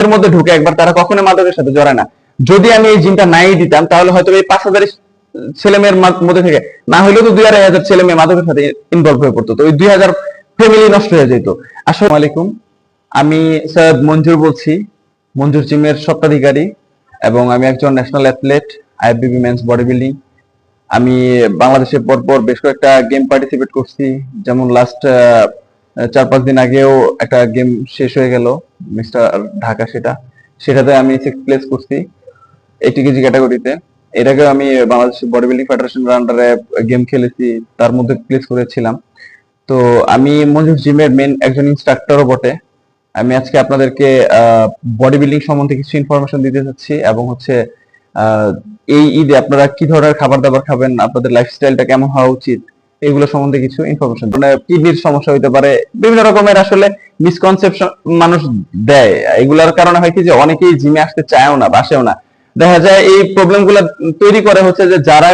এর মধ্যে ঢুকে একবার তারা কখনো মাদকের সাথে জড়ায় না। যদি আমি এই জিমটা নাই দিতাম তাহলে হয়তো এই 5,000 ছেলে মেয়ের মধ্যে থেকে না হলেও তো 2,500 ছেলে মেয়ে মাদকের সাথে ইনভলভ হয়ে পড়তো, তো ওই 2,000 ফ্যামিলি নষ্ট হয়ে যেত। আসসালামু আলাইকুম, আমি সৈয়দ মঞ্জুর বলছি, মঞ্জুর জিমের স্বত্বাধিকারী, এবং আমি একজন national athlete, IFBB men's bodybuilding. আমি বাংলাদেশে পরপর বেশ কয়েকটা গেম পার্টিসিপেট করছি, যেমন লাস্ট 4-5 দিন আগেও একটা গেম শেষ হয়ে গেল মিস্টার ঢাকা, সেটাতে আমি 6th প্লেস করছি 80 কেজি ক্যাটাগরিতে। এর আগেও আমি বাংলাদেশ বডি বিল্ডিং ফেডারেশনের আন্ডারে গেম খেলেছি, তার মধ্যে প্লেস করেছিলাম। তো আমি মঞ্জুর জিমের মেন একজন ইনস্ট্রাক্টরও বটে। আমি আজকে আপনাদেরকে বডি বিল্ডিং সম্বন্ধে কিছু ইনফরমেশন দিতে চাচ্ছি, এবং হচ্ছে এই ঈদে আপনারা কি ধরনের খাবার দাবার খাবেন, আপনাদের লাইফস্টাইলটা কেমন হওয়া উচিত, এগুলো সম্বন্ধে কিছু ইনফরমেশন। মানে কিডনির সমস্যা হইতে পারে, বিভিন্ন রকমের আসলে মিসকনসেপশন মানুষ দেয়। এগুলোর কারণে হয় কি যে অনেকেই জিমে আসতে চায়ও না, বাসেও না। দেখা যায় এই প্রবলেম গুলা তৈরি করে হচ্ছে যে যারা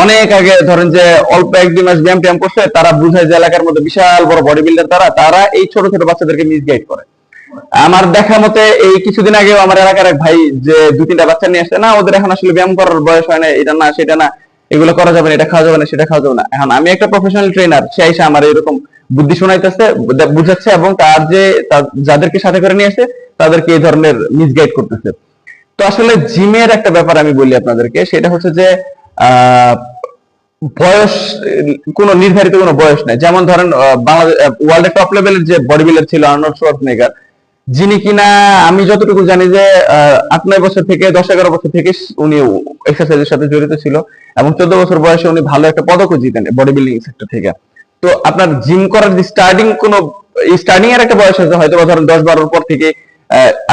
অনেক আগে ধরেন যে অল্প 1-2 মাস ব্যায়াম ট্যায়াম করছে, তারা বুঝায় যে এলাকার মধ্যে বিশাল বড় বডি বিল্ডার, তারা এই ছোট ছোট বাচ্চাদেরকে মিসগাইড করে। আমার দেখা মতে এই কিছুদিন আগেও আমার এলাকার এক ভাই যে 2-3টা বাচ্চা নিয়ে আসছে, না ওদের এখন আসলে ব্যায়াম করার বয়স হয় না, এটা না সেটা না, এগুলো করা যাবে না, এটা খাওয়া যাবে না, সেটা খাওয়া যাবে না। এখন আমি একটা প্রফেশনাল ট্রেনার, সে এসে আমার এরকম বুদ্ধি শোনাইতেছে, বুঝাচ্ছে, এবং তার যে যাদেরকে সাথে করে নিয়ে আসে তাদেরকে এই ধরনের মিসগাইড করতেছে। তো আসলে জিমের একটা ব্যাপার আমি বলি আপনাদেরকে, সেটা হচ্ছে যে আহ বয়স, কোনো নির্ধারিত কোনো বয়স নাই। যেমন ধরেন বাংলাদেশ ওয়ার্ল্ডের টপ লেভেলের যে বডি বিল্ডার ছিল আর্নল্ড শোয়ার্জনেগার, যিনি কিনা আমি যতটুকু জানি যে 8-9 বছর থেকে 10-11 বছর থেকে উনি এক্সারসাইজের সাথে জড়িত ছিল, এবং 14 বছর বয়সে উনি ভালো একটা পদকও জিতেন বডি বিল্ডিং সেক্টর থেকে। তো আপনার জিম করার যে স্টার্টিং এর একটা বয়স আছে, হয়তো ধরেন 10-12 পর থেকে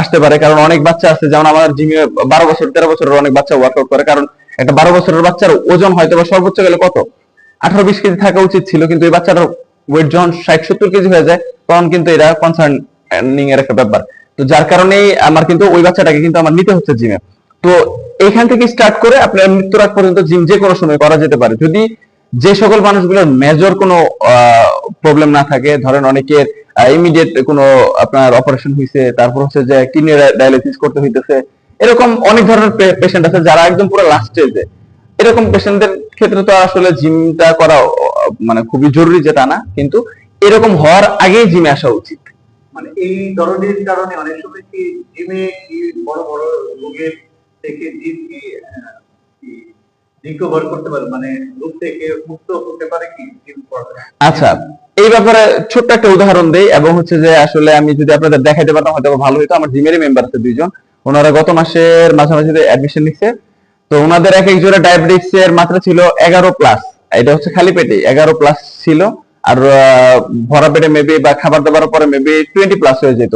আসতে পারে। কারণ অনেক বাচ্চা আছে, যেমন আমার জিমে 12 বছর 13 বছরের অনেক বাচ্চা ওয়ার্কআউট করে। কারণ একটা 12 বছরের বাচ্চার ওজন হয়তো বা সর্বোচ্চ গেলে কত 18-20 কেজি থাকা উচিত ছিল, কিন্তু এই বাচ্চাটার ওয়েট যখন 60-70 কেজি হয়ে যায়, তখন কিন্তু এটা কনসার্নিং এর একটা ব্যাপার। তো যার কারণেই আমার কিন্তু ওই বাচ্চাটাকে কিন্তু আমার নিতে হচ্ছে জিমে। তো এখান থেকে স্টার্ট করে আপনার মৃত্যুর আগ পর্যন্ত জিম যে কোনো সময় করা যেতে পারে, যদি যে সকল মানুষগুলোর মেজর কোনো প্রবলেম না থাকে। ধরেন অনেকের ইমিডিয়েট কোনো আপনার অপারেশন হয়েছে, তারপর হচ্ছে যে কিডনি ডায়ালিসিস করতে হইতেছে, এরকম অনেক ধরনের পেশেন্ট আছে যারা একদম পুরো লাস্ট স্টেজে। এরকম পেশেন্টদের ক্ষেত্রে তো আসলে জিমটা করা মানে খুবই জরুরি, যেটা না, কিন্তু এরকম হওয়ার আগেই জিমে আসা উচিত। মানে এই ধরনের কারণে অনেক সময় কি জিমে কি বড় বড় রোগের থেকে জিম কি রিকভার করতে পারে, মানে রোগ থেকে মুক্ত হতে পারে কি জিম করলে? আচ্ছা, এই ব্যাপারে ছোট্ট একটা উদাহরণ দেই, এবং হচ্ছে যে আসলে আমি যদি আপনাদের দেখাইতে পারতাম হয়তো ভালো হতো। আমার জিমেরই মেম্বার আছে 2 জন, ওনারা গত মাসের মাঝামাঝি অ্যাডমিশন নিচ্ছে। তো ওনাদের এক এক জোড়া ডায়াবেটিস এর মাত্রা ছিল 11+। এটা হচ্ছে খালি পেটে 11+ ছিল, আর ভরা পেটে মেবি বা খাবার দাবার পরে মেবি 20+ হয়ে যেত।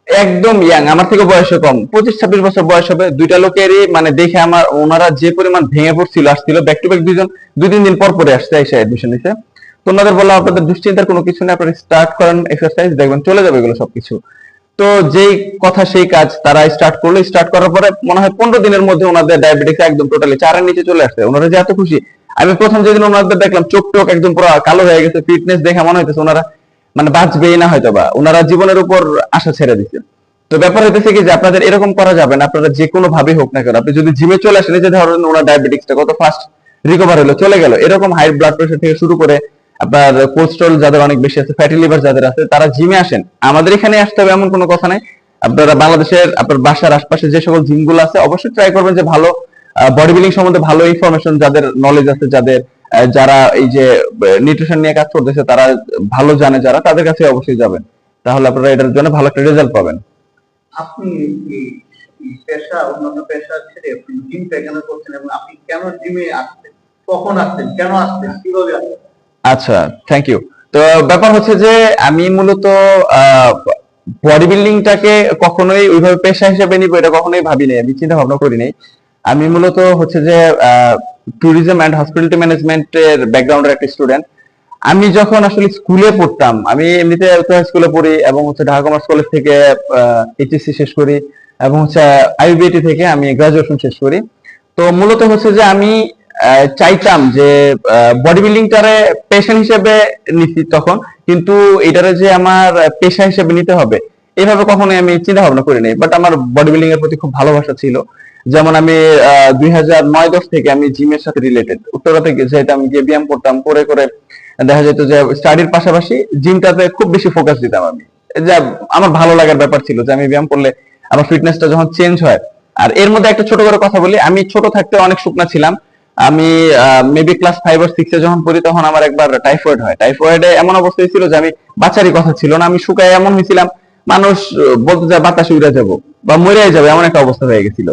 একদম ইয়াং, আমার থেকে বয়সে কম, 25-26 বছর বয়স হবে। দুইটা লোকেরই মানে দেখে আমার ওনারা যে পরিমাণ ভেঙে পড়ছিল, আসছিল ব্যাক টু ব্যাক 2 জন 2-3 দিন পর পরে আসছে, এসে অ্যাডমিশন নিছে। তো ওনাদের বললাম আপনাদের দুশ্চিন্তার কোনো কিছু নেই, আপনারা স্টার্ট করেন এক্সারসাইজ, দেখবেন চলে যাবে এগুলো সবকিছু। তো যেই কথা সেই কাজ, তারা স্টার্ট করলো। স্টার্ট করার পরে মনে হয় 15 দিনের মধ্যে ওনাদের ডায়াবেটিস একদম টোটালি 4-এর নিচে চলে আসছে। ওনারা যে এত খুশি, আমি প্রথম যেদিন ওনাদের দেখলাম চোখ টোক একদম পুরো কালো হয়ে গেছে, ফিটনেস দেখে মনে হইতেছে ওনারা মানে বাঁচবেই না, হয়তো বা ওনারা জীবনের উপর আশা ছেড়ে দিচ্ছে। তো ব্যাপার হইতেছে কি যে আপনাদের এরকম করা যাবে না। আপনারা যে কোনো ভাবে হোক না কেন, আপনি যদি জিমে চলে আসেন, এই যে ধরেন ওনার ডায়াবেটিসটা কত ফাস্ট রিকভার হলো, চলে গেল। এরকম হাই ব্লাড প্রেশার থেকে শুরু করে আপনার কোলেস্টেরল যাদের অনেক বেশি আছে, ফ্যাটি লিভার যাদের আছে, তারা জিমে আসেন। আমাদের এখানে আসতে হবে এমন কোনো কথা নাই। আপনারা বাংলাদেশের আপনার বাসার আশপাশে যে সকল জিম গুলো আছে, অবশ্যই ট্রাই করবেন যে ভালো বডি বিল্ডিং সম্বন্ধে ভালো ইনফরমেশন যাদের নলেজ আছে, যাদের যারা এই যে নিউট্রিশন নিয়ে কাজ করতেছে, তারা ভালো জানে, যারা তাদের কাছে অবশ্যই যাবেন। তাহলে আপনারা এটার জন্য ভালো একটা রেজাল্ট পাবেন। আপনি এই পেশা অন্যান্য পেশা ছেড়ে জিম কেন করছেন, এবং আপনি কেন জিমে আসছেন, কখন আসছেন, কেন আসছেন, কিভাবে আসছেন? আচ্ছা, থ্যাংক ইউ। তো ব্যাপার হচ্ছে যে আমি মূলত বডি বিল্ডিংটাকে কখনোই ওইভাবে পেশা হিসেবে নিব, এটা কখনোই ভাবিনি, আমি চিন্তা ভাবনা করিনি। আমি মূলত হচ্ছে যে ট্যুরিজম এন্ড হসপিটালিটি ম্যানেজমেন্টের ব্যাকগ্রাউন্ডের একটা স্টুডেন্ট। আমি যখন আসলে স্কুলে পড়তাম, আমি এমনিতে স্কুলে পড়ি, এবং হচ্ছে ঢাকা কমার্স কলেজ থেকে এইচএসসি শেষ করি, এবং হচ্ছে আইবিএটি থেকে আমি গ্রাজুয়েশন শেষ করি। তো মূলত হচ্ছে যে আমি চাইতাম যে বডি বিল্ডিংটারে পেশন হিসেবে নিছি তখন, কিন্তু এটারে যে আমার পেশা হিসেবে নিতে হবে, এইভাবে কখনোই আমি চিন্তা ভাবনা করি নাই, বাট আমার বডি বিল্ডিং এর প্রতি খুব ভালোবাসা ছিল। যেমন আমি 2009-10 থেকে আমি জিমের সাথে রিলেটেড, উত্তরা থেকে যেহেতু আমি গিয়ে ব্যায়াম করতাম, করে করে দেখা যেত যে স্টাডির পাশাপাশি জিমটাতে খুব বেশি ফোকাস দিতাম আমি। যা আমার ভালো লাগার ব্যাপার ছিল যে আমি ব্যায়াম করলে আমার ফিটনেসটা যখন চেঞ্জ হয়। আর এর মধ্যে একটা ছোট করে কথা বলি, আমি ছোট থাকতে অনেক শুকনা ছিলাম। আমি মেবি ক্লাস 5 আর 6 যখন পড়ি তখন আমার একবার টাইফয়েড হয়। টাইফয়েডে এমন অবস্থা ছিল যে আমি বাঁচারই কথা ছিল না, আমি শুকায় এমন হয়েছিলাম, মানুষ বলতে যায় বাতাসে উড়ে যাবো বা মরে যাবে, এমন একটা অবস্থা হয়ে গেছিল।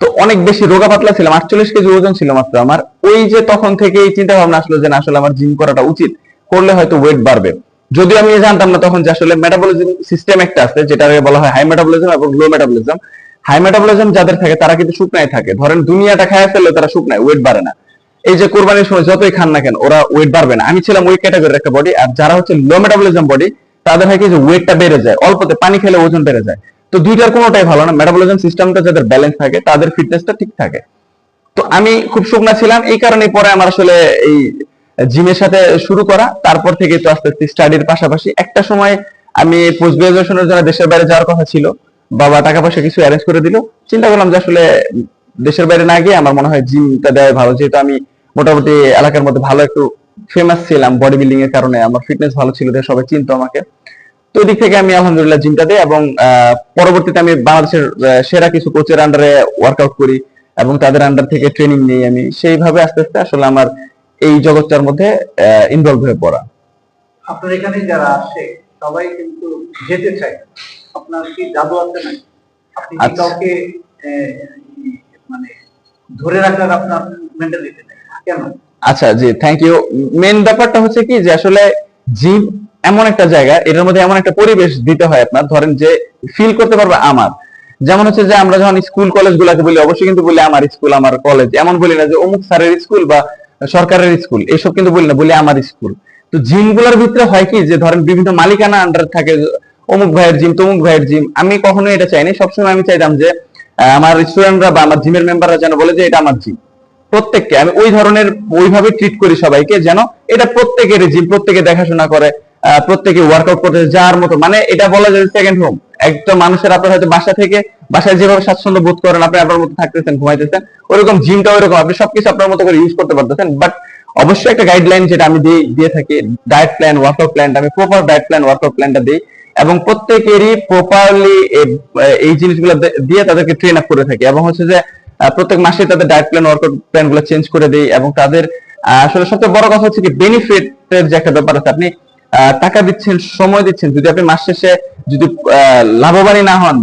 তো অনেক বেশি রোগা পাতলা ছিলাম, 48 কেজি ওজন ছিল মাত্র আমার। ওই যে তখন থেকে এই চিন্তা ভাবনা আসলো যে না, আসলে আমার জিম করাটা উচিত, করলে হয়তো ওয়েট বাড়বে। যদিও আমি জানতাম না তখন যে আসলে মেটাবলিজম সিস্টেম একটা আছে, যেটা বলা হয় হাই মেটাবলিজম এবং লো মেটাবলিজম। হাই মেটাবলিজম যাদের থাকে তারা কিন্তু শুকনায় থাকে, ধরেন দুনিয়াটা খায় ফেললে তারা শুকনায়, ওয়েট বাড়ে না। এই যে কোরবানির সময় যতই খান না কেন ওরা ওয়েট বাড়বে না। আমি ছিলাম ওই ক্যাটাগরির একটা বডি। আর যারা হচ্ছে লো মেটাবলিজম বডি, তাদের হয় কি যে ওয়েটটা বেড়ে যায়, অল্পতে পানি খেলে ওজন বেড়ে যায়। তো দুইটার কোনোটাই ভালো না, মেটাবলিজম সিস্টেমটা যাদের ব্যালেন্স থাকে তাদের ফিটনেসটা ঠিক থাকে। তো আমি খুব শুকনা ছিলাম, এই কারণে পরে আমার আসলে এই জিমের সাথে শুরু করা। তারপর থেকে তো আস্তে আস্তে স্টাডির পাশাপাশি একটা সময় আমি পোস্ট গ্রাজুয়েশনের জন্য দেশের বাইরে যাওয়ার কথা ছিল, বাবা টাকা পয়সা কিছু অ্যারেঞ্জ করে দিল। চিন্তা করলাম যে আসলে দেশের বাইরে না গিয়ে আমার মনে হয় জিমটা দেওয়া ভালো, যেহেতু আমি মোটামুটি এলাকার মধ্যে ভালো একটু ফেমাস ছিলাম বডি বিল্ডিং এর কারণে, আমার ফিটনেস ভালো ছিল, সবাই চিনতো আমাকে। তো ওই দিক থেকে আমি আলহামদুলিল্লাহ জিমটা দিই, এবং পরবর্তীতে আমি বাংলাদেশের সেরা কিছু কোচের আন্ডারে ওয়ার্কআউট করি এবং তাদের আন্ডার থেকে ট্রেনিং নিই। আমি সেইভাবে আস্তে আস্তে আসলে আমার এই জগৎটার মধ্যে ইনভলভ হয়ে পড়া। আপনার এখানে যারা আসে সবাই কিন্তু যেতে চায়, আপনার কি জাদু আছে না? আপনি কি আচ্ছা। কাউকে আহ, মানে ধরে রাখার আপনার মেন্টালিটি নেই কেন? আচ্ছা, জি, থ্যাংক ইউ। মেন ব্যাপারটা হচ্ছে কি যে আসলে জিম এমন একটা জায়গা, এটার মধ্যে এমন একটা পরিবেশ দিতে হয় আপনার, ধরেন যে ফিল করতে পারবে আমার। যেমন হচ্ছে যে আমরা যখন স্কুল কলেজ গুলাকে বলি, অবশ্যই কিন্তু বলি আমার স্কুল, আমার কলেজ, এমন বলি না যে অমুক স্যারের স্কুল বা সরকারের স্কুল, এইসব কিন্তু বলি না, বলি আমার স্কুল। তো জিম গুলার ভিতরে হয় কি যে ধরেন বিভিন্ন মালিকানা আন্ডার থাকে, অমুক ভাইয়ের জিম, তমুক ভাইয়ের জিম। আমি কখনোই এটা চাইনি, সবসময় আমি চাইতাম যে আমার স্টুডেন্টরা বা আমার জিমের মেম্বাররা যেন বলে যে এটা আমার জিম। প্রত্যেককে আমি ওই ধরনের ওইভাবে ট্রিট করি সবাইকে, যেন এটা প্রত্যেকের জিম, প্রত্যেকে দেখাশোনা করে, প্রত্যেকে ওয়ার্কআউট করতে যাওয়ার মতো, মানে এটা বলা যায় সেকেন্ড হোম। একটা মানুষের আপনার হয়তো বাসা থেকে, বাসায় যেভাবে স্বাচ্ছন্দ্য বোধ করেন, আপনি আপনার মতো থাকতেছেন, ঘুমাইতেছেন, ওইরকম জিমটা ওইরকম, আপনি সবকিছু আপনার মতো করে ইউজ করতে পারতেছেন। বাট অবশ্যই একটা গাইডলাইন যেটা আমি দিয়ে থাকি, ডায়েট প্ল্যান, ওয়ার্কআউট প্ল্যানটা আমি প্রপার ডায়েট প্ল্যান, ওয়ার্কআউট প্ল্যানটা দিই, এবং প্রত্যেকেরই প্রপারলি এই জিনিসগুলো দিয়ে তাদেরকে ট্রেন আপ করে থাকি। এবং হচ্ছে যে প্রত্যেক মাসে তাদের ডায়েট প্ল্যান, ওয়ার্কআউট প্ল্যান গুলো চেঞ্জ করে দেই। এবং তাদের আসলে সবচেয়ে বড় কথা হচ্ছে কি বেনিফিটের যে একটা ব্যাপার আছে, আপনি টাকা দিচ্ছেন, সময় দিচ্ছেন, যদি আপনি মাস শেষে যদি লাভবানই না হন,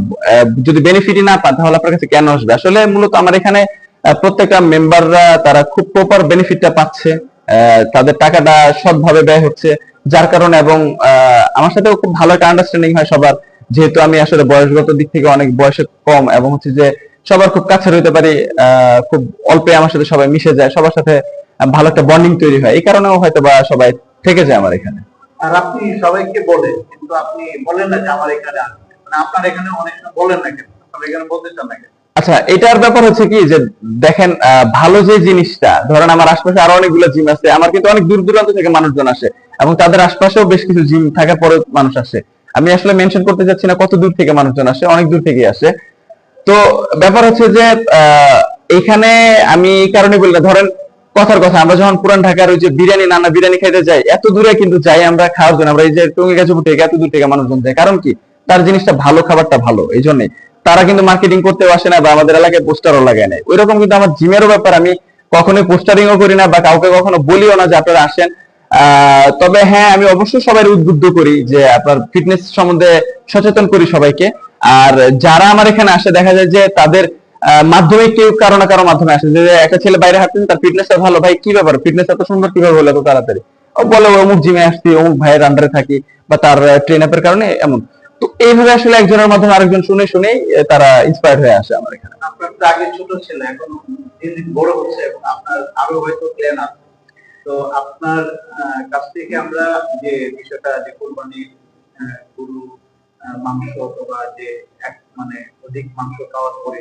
যদি বেনিফিটই না পান, তাহলে আপনার কাছে কেন আসবে? আসলে মূলত আমার এখানে প্রত্যেকটা মেম্বাররা তারা খুব প্রপার বেনিফিটটা পাচ্ছে, তাদের টাকাটা সৎভাবে ব্যয় হচ্ছে, যার কারণে। এবং আমার সাথেও খুব ভালো একটা আন্ডারস্ট্যান্ডিং হয় সবার, যেহেতু আমি আসলে বয়সগত দিক থেকে অনেক বয়সে কম, এবং হচ্ছে যে সবার খুব কাছের হইতে পারি, খুব অল্পে আমার সাথে সবাই মিশে যায়, সবার সাথে ভালো একটা বন্ডিং তৈরি হয়, এই কারণেও হয়তো বা সবাই থেকে যায় আমার এখানে। আর আপনি সবাইকে বলেন, কিন্তু আপনি বলেন না যে আমার এখানে আসবে, মানে আপনার এখানে অনেক সময় বলেন না কেন, আপনার এখানে বলতে চান না কেন? আচ্ছা, এটার ব্যাপার হচ্ছে কি যে দেখেন, ভালো যে জিনিসটা, ধরেন আমার আশপাশে আরো অনেকগুলো জিম আছে, আমার কিন্তু অনেক দূর দূরান্ত থেকে মানুষজন আসে, এবং তাদের আশপাশেও বেশ কিছু জিম থাকার পরে মানুষ আসে। আমি আসলে মেনশন করতে চাচ্ছি না কত দূর থেকে মানুষজন আসে, অনেক দূর থেকে আসে। তো ব্যাপার হচ্ছে যে এখানে আমি এই কারণে বলি না, ধরেন কথার কথা, আমরা যখন পুরান ঢাকার ওই যে বিরিয়ানি, নানা বিরিয়ানি খাইতে যাই, এত দূরে কিন্তু যাই আমরা খাওয়ার জন্য, আমরা এই যে টঙ্গীগাছিপুর থেকে এত দূর থেকে মানুষজন যায়, কারণ কি? তার জিনিসটা ভালো, খাবারটা ভালো, এই জন্যই। তারা কিন্তু মার্কেটিং করতেও আসে না বা আমাদের এলাকায় পোস্টারও লাগায় নাই। ওই রকম কিন্তু আমার জিমেরও ব্যাপার, আমি কখনোই পোস্টারিংও করি না বা কাউকে কখনো বলিও না যে আপনারা আসেন। তবে হ্যাঁ, আমি অবশ্যই সবাই উদ্বুদ্ধ করি যে আপনার ফিটনেস সম্বন্ধে সচেতন করি সবাইকে। আর যারা আমার এখানে আসে, দেখা যায় যে তাদের মাধ্যমে কেউ কারো না কারো মাধ্যমে আসে, যে একটা ছেলে বাইরে হাঁটতেছে, তার ফিটনেসটা ভালো, ভাই কি ব্যাপার, ফিটনেস এত সুন্দর কিভাবে হলো এত তাড়াতাড়ি? ও বলে ও অমুক জিমে আসছি, অমুক ভাইয়ের আন্ডারে থাকি, বা তার ট্রেন আপের কারণে এমন। তো এইভাবে আসলে একজনের মাধ্যমে আরেকজন শুনে শুনেই তারা ইন্সপায়ার হয়ে আসে আমার এখানে। আপনার তো আগে ছোট ছিল, এখন দিন দিন বড় হচ্ছে এবং আপনার আরো হয়তো প্ল্যান আছে। তো আপনার কাছ থেকে আমরা যে বিষয়টা, যে কোরবানির গরু মাংস অথবা যে মানে অধিক মাংস খাওয়ার পরে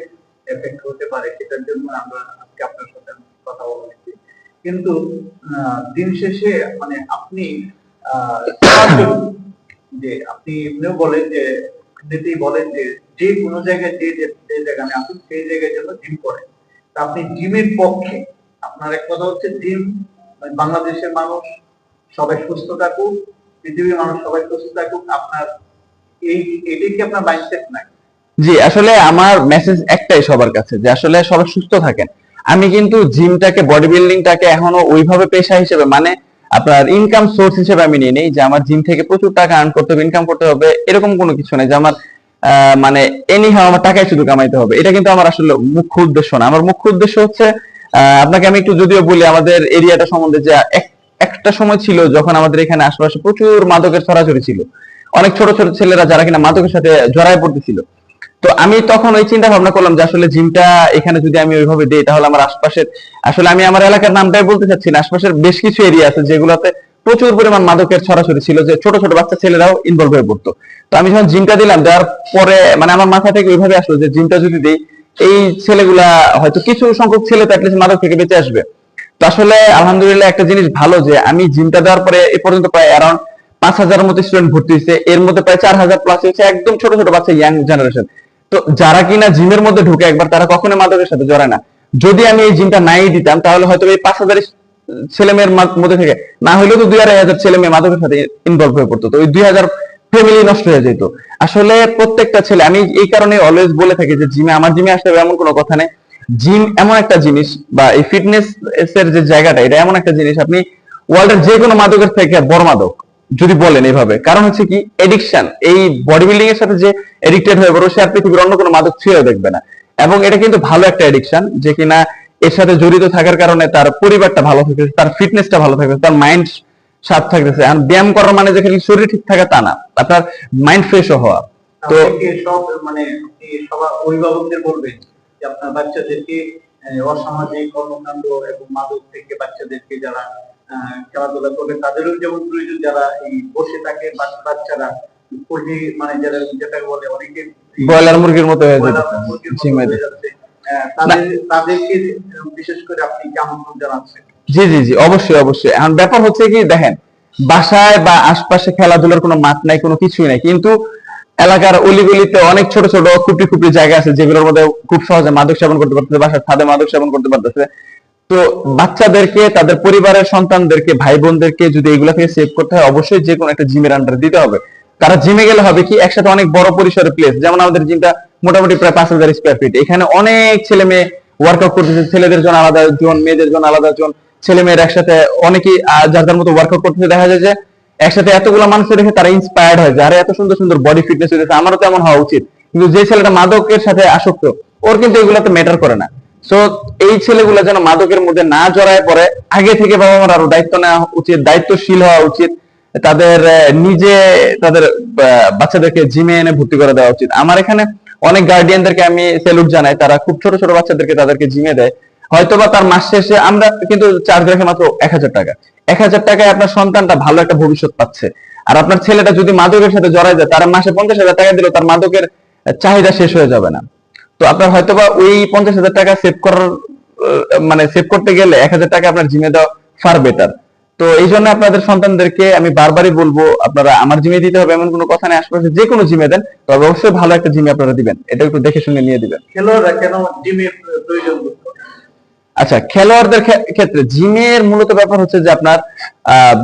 এফেক্ট হতে পারে, সেটার জন্য আমরা আজকে আপনার সাথে কথা বলেছি। কিন্তু দিন শেষে মানে আপনি যে আপনি এমনিও বলেন যে এমনিতেই বলেন যে যে কোনো জায়গায় যে জায়গায় আসুন সেই জায়গায় যেন জিম করে। তা আপনি জিমের পক্ষে, আপনার এক কথা হচ্ছে জিম বাংলাদেশের মানুষ সবাই সুস্থ থাকুক, পৃথিবীর মানুষ সবাই সুস্থ থাকুক, আপনার এই এটাই কি আপনার মাইন্ডসেট নাকি? জি, আসলে আমার মেসেজ একটাই সবার কাছে, যে আসলে সবাই সুস্থ থাকেন। আমি কিন্তু জিমটাকে, বডি বিল্ডিংটাকে এখনো ওইভাবে পেশা হিসেবে, মানে আপনার ইনকাম সোর্স হিসেবে আমি নিয়ে নেই যে আমার জিম থেকে প্রচুর টাকা আর্ন করতে হবে, ইনকাম করতে হবে, এরকম কোনো কিছু নাই যে আমার মানে এনি হাও আমার টাকাই শুধু কামাইতে হবে। এটা কিন্তু আমার আসলে মুখ্য উদ্দেশ্য না। আমার মুখ্য উদ্দেশ্য হচ্ছে, আপনাকে আমি একটু যদিও বলি আমাদের এরিয়াটা সম্বন্ধে, যে একটা সময় ছিল যখন আমাদের এখানে আশেপাশে প্রচুর মাদকের ছড়াছড়ি ছিল। অনেক ছোট ছোট ছেলেরা যারা কিনা মাদকের সাথে জড়ায় পড়তেছিল। তো আমি তখন ওই চিন্তা ভাবনা করলাম যে আসলে জিমটা এখানে যদি আমি ওইভাবে দিই, তাহলে আমার আশপাশের, আসলে আমি আমার এলাকার নামটাই বলতে চাচ্ছি না, আশপাশের বেশ কিছু এরিয়া আছে যেগুলোতে প্রচুর পরিমাণ মাদকের ছড়াছড়ি ছিল, যে ছোট ছোট বাচ্চা ছেলেরাও ইনভলভ হয়ে পড়তো। তো আমি যখন জিমটা দিলাম, দেওয়ার পরে মানে আমার মাথা থেকে ওইভাবে আসলো যে জিমটা যদি দিই, এই ছেলেগুলা হয়তো কিছু সংখ্যক ছেলে তো অ্যাটলিস্ট মাদক থেকে বেঁচে আসবে। তো আসলে আলহামদুলিল্লাহ একটা জিনিস ভালো, যে আমি জিমটা দেওয়ার পরে এ পর্যন্ত প্রায় অ্যারাউন্ড 5,000 মতো স্টুডেন্ট ভর্তি হয়েছে। এর মধ্যে প্রায় 4,000 প্লাস হচ্ছে একদম ছোট ছোট বাচ্চা, ইয়াং জেনারেশন। তো যারা কিনা জিমের মধ্যে ঢুকে একবার, তারা কখনো মাদকের সাথে জড়ায় না। যদি আমি এই জিমটা নাই দিতাম, তাহলে হয়তো এই 5,000 ছেলে মেয়ের মধ্যে থেকে না হলেও তো 2,500 ছেলে মেয়ে মাদকের সাথে ইনভলভ হয়ে পড়তো। তো ওই 2,000 ফ্যামিলি নষ্ট হয়ে যেত। আসলে প্রত্যেকটা ছেলে, আমি এই কারণে অলওয়েজ বলে থাকি যে জিমে, আমার জিমে আসতে হবে এমন কোনো কথা নেই। জিম এমন একটা জিনিস, বা এই ফিটনেস এর যে জায়গাটা, এটা এমন একটা জিনিস, আপনি ওয়ার্ল্ডের যে কোনো মাদকের থেকে বড় মাদক যদি বলেন এইভাবে। কারণ হচ্ছে কি, এডিকশন, এই বডি বিল্ডিং এর সাথে যে এডিক্টেড হয়ে পড়ো, সে আর পৃথিবীর অন্য কোনো মাদক ছুঁয়েও দেখবে না। এবং এটা কিন্তু ভালো একটা এডিকশন, যে কিনা এর সাথে জড়িত থাকার কারণে তার পরিবারটা ভালো থাকতেছে, তার ফিটনেসটা ভালো থাকতেছে, তার মাইন্ড সাথ থাকতেছে। আর ব্যায়াম করার মানে যে খালি শরীর ঠিক থাকা তা না, আপনার মাইন্ড ফ্রেশও হওয়া। তো আপনি কি সব মানে আপনি সবার অভিভাবকদের বলবেন যে আপনার বাচ্চাদেরকে অসামাজিক কর্মকাণ্ড এবং মাদক থেকে বাচ্চাদেরকে যারা খেলাধুলা করবে তাদেরও যেমন প্রয়োজন, যারা এই বসে থাকে বাচ্চারা পোল্ট্রি মানে যারা যেটাকে বলে অনেকে ব্রয়লার মুরগির মতো হয়ে ব্রয়লার যেতেছে মুরগির মতো জিমে। হয়ে যাচ্ছে, তাদেরকে বিশেষ করে আপনি কি আমন্ত্রণ জানাচ্ছেন? জি জি জি, অবশ্যই অবশ্যই। এখন ব্যাপার হচ্ছে কি, দেখেন, বাসায় বা আশপাশে খেলাধুলার কোনো মাঠ নাই, কোনো কিছুই নাই, কিন্তু এলাকার অলিগলিতে অনেক ছোট ছোট খুপড়ি খুপড়ি জায়গা আছে যেগুলোর মধ্যে খুব সহজে মাদক সেবন করতে পারতেছে, বাসার ছাদে মাদক সেবন করতে পারতেছে। তো বাচ্চাদেরকে, তাদের পরিবারের সন্তানদেরকে, ভাই বোনদেরকে যদি এগুলা থেকে সেভ করতে হয়, অবশ্যই যে কোনো একটা জিমের আন্ডারে দিতে হবে। তারা জিমে গেলে হবে কি, একসাথে অনেক বড় পরিসরে প্লেস, যেমন আমাদের জিমটা মোটামুটি প্রায় 5,000 স্কোয়ার ফিট, এখানে অনেক ছেলে মেয়ে ওয়ার্কআউট করতেছে। ছেলেদের জন্য আলাদা জোন, মেয়েদের জন্য আলাদা জোন, ছেলে মেয়ের একসাথে অনেকেই যার যার মতো ওয়ার্কআউট করতেছে। দেখা যায় যে একসাথে এতগুলো মানুষ দেখে তারা ইন্সপায়ার্ড হয়, যারা এত সুন্দর সুন্দর বডি ফিটনেস হয়েছে, আমারও তো এমন হওয়া উচিত। কিন্তু যে ছেলেটা মাদকের সাথে আসক্ত, ওর কিন্তু এগুলোতে ম্যাটার করে না। সো এই ছেলেগুলো যেন মাদকের মধ্যে না জড়ায় পড়ে, আগে থেকে বাবা মার আরো দায়িত্ব নেওয়া উচিত, দায়িত্বশীল হওয়া উচিত। তাদের নিজে তাদের বাচ্চাদেরকে জিমে এনে ভর্তি করে দেওয়া উচিত। আমার এখানে অনেক গার্ডিয়ানদেরকে আমি স্যালুট জানাই, তারা খুব ছোট ছোট বাচ্চাদেরকে তাদেরকে জিমে দেয়। হয়তোবা তার মাস শেষে আমরা কিন্তু চার্জ রাখি মাত্র 1,000 টাকা। 1,000 টাকায় আপনার সন্তানটা ভালো একটা ভবিষ্যৎ পাচ্ছে। আর আপনার ছেলেটা যদি মাদকের সাথে জড়ায় যায়, তার মাসে 50,000 টাকা দিলেও তার মাদকের চাহিদা শেষ হয়ে যাবে না। তো আপনার হয়তোবা ওই 50,000 টাকা সেভ করার মানে সেভ করতে গেলে 1,000 টাকা আপনার জিমে দেওয়া ফার বেটার। তো এই জন্য আপনাদের সন্তানদেরকে আমি বারবারই বলবো, আপনারা আমার জিমে দিতে হবে এমন কোনো কথা নেই, আশেপাশে যে কোনো জিমে দেন, তবে অবশ্যই ভালো একটা জিমে আপনারা দিবেন, এটা একটু দেখে শুনে নিয়ে দিবেন। খেলোয়াড়রা কেন জিমের প্রয়োজন বোধ করে? আচ্ছা, খেলোয়াড়দের ক্ষেত্রে জিমের মূলত ব্যাপার হচ্ছে যে আপনার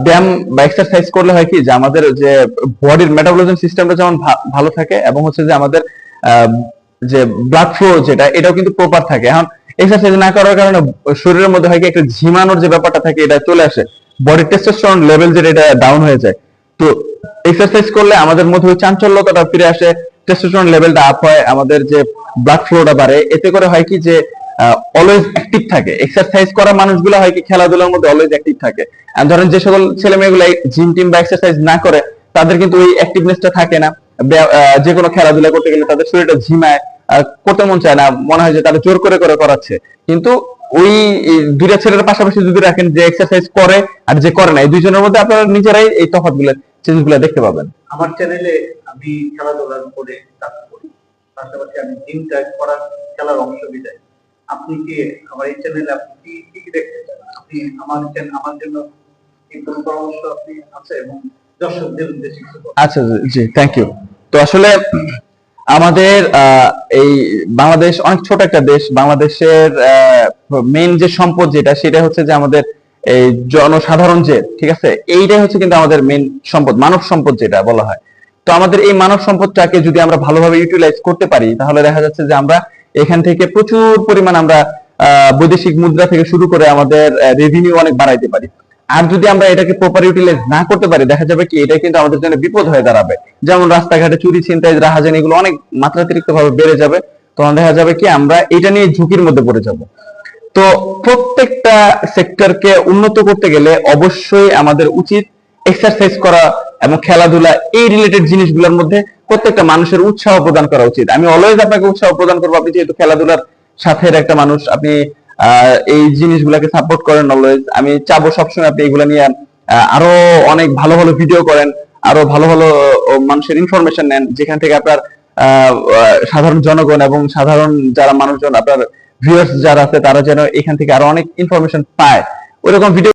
ব্যায়াম বা এক্সারসাইজ করলে হয় কি, যে আমাদের যে বডির মেটাবলিজম সিস্টেমটা যেমন ভালো থাকে, এবং হচ্ছে যে আমাদের আহ, যে ব্লাড ফ্লো যেটা, এটাও কিন্তু প্রপার থাকে। এখন এক্সারসাইজ না করার কারণে শরীরের মধ্যে হয় কি, একটা ঝিমানোর যে ব্যাপারটা থাকে এটা চলে আসে, বডির টেস্টোস্টেরন লেভেল যেটা, এটা ডাউন হয়ে যায়। তো এক্সারসাইজ করলে আমাদের মধ্যে ওই চাঞ্চল্যতাটা ফিরে আসে, টেস্টোস্টেরন লেভেলটা আপ হয়, আমাদের যে ব্লাড ফ্লোটা বাড়ে। এতে করে হয় কি, যে অলওয়েজ অ্যাক্টিভ থাকে। এক্সারসাইজ করা মানুষগুলো হয় কি, খেলাধুলার মধ্যে অলওয়েজ অ্যাক্টিভ থাকে। আর ধরেন যে সকল ছেলে মেয়েগুলো জিম টিম বা এক্সারসাইজ না করে, তাদের কিন্তু ওই অ্যাক্টিভনেসটা থাকে না। যে কোনো খেলাধুলা করতে গেলে তাদের শরীরটা ঝিমায়, করতে মন চায় না, মনে হয় যে তারা জোর করে করে করাচ্ছে। কিন্তু ওই দুইটা ছেলের পাশাপাশি যদি রাখেন, যে এক্সারসাইজ করে আর যে করে না, এই দুইজনের মধ্যে আপনারা নিজেরাই এই তফাৎগুলো, চেঞ্জগুলো দেখতে পাবেন। আমার চ্যানেলে আমি খেলাধুলার উপরে কাজ করি, পাশাপাশি আমি জিমটা করার খেলার অংশ বিদায়। আপনি কি আমার এই চ্যানেলে আপনি কি কি কি দেখতে চান? আপনি আমার জন্য কি কোনো পরামর্শ আপনি আছে, এবং দর্শকদের উদ্দেশ্যে কিছু বলুন। আচ্ছা, জি, থ্যাংক ইউ। তো আসলে আমাদের এই বাংলাদেশ অনেক ছোট একটা দেশ। বাংলাদেশের মেইন যে সম্পদ যেটা, সেটা হচ্ছে যে আমাদের এই জনসাধারণ যে, ঠিক আছে, এইটাই হচ্ছে কিন্তু আমাদের মেইন সম্পদ, মানব সম্পদ যেটা বলা হয়। তো আমাদের এই মানব সম্পদটাকে যদি আমরা ভালোভাবে ইউটিলাইজ করতে পারি, তাহলে দেখা যাচ্ছে যে আমরা এখান থেকে প্রচুর পরিমাণ আমরা বৈদেশিক মুদ্রা থেকে শুরু করে আমাদের রেভিনিউ অনেক বাড়াইতে পারি। আর যদি আমরা এটাকে প্রপার ইউটিলাইজ না করতে পারি, দেখা যাবে কি এটা কিন্তু আমাদের জন্য বিপদ হয়ে দাঁড়াবে। যেমন রাস্তাঘাটে চুরি, ছিনতাই, রাহাজানি এগুলো অনেক মাত্রাতিরিক্ত ভাবে বেড়ে যাবে। তখন দেখা যাবে কি আমরা এটা নিয়ে ঝুঁকির মধ্যে পড়ে যাব। তো প্রত্যেকটা সেক্টরকে উন্নত করতে গেলে অবশ্যই আমাদের উচিত এক্সারসাইজ করা এবং খেলাধুলা, এই রিলেটেড জিনিসগুলোর মধ্যে প্রত্যেকটা মানুষের উৎসাহ প্রদান করা উচিত। আমি অলওয়েজ আপনাকে উৎসাহ প্রদান করবো, আপনি যেহেতু খেলাধুলার সাথে একটা মানুষ, আপনি এই জিনিসগুলোকে সাপোর্ট করেন অলওয়েজ। আমি চাবো সবসময় আপনি এগুলো নিয়ে আরো অনেক ভালো ভালো ভিডিও করেন, আরো ভালো ভালো মানুষের ইনফরমেশন নেন, যেখান থেকে আপনার সাধারণ জনগণ এবং সাধারণ যারা মানুষজন, আপনার ভিউয়ার্স যারা আছে, তারা যেন এখান থেকে আরো অনেক ইনফরমেশন পায়। ওইরকম ভিডিও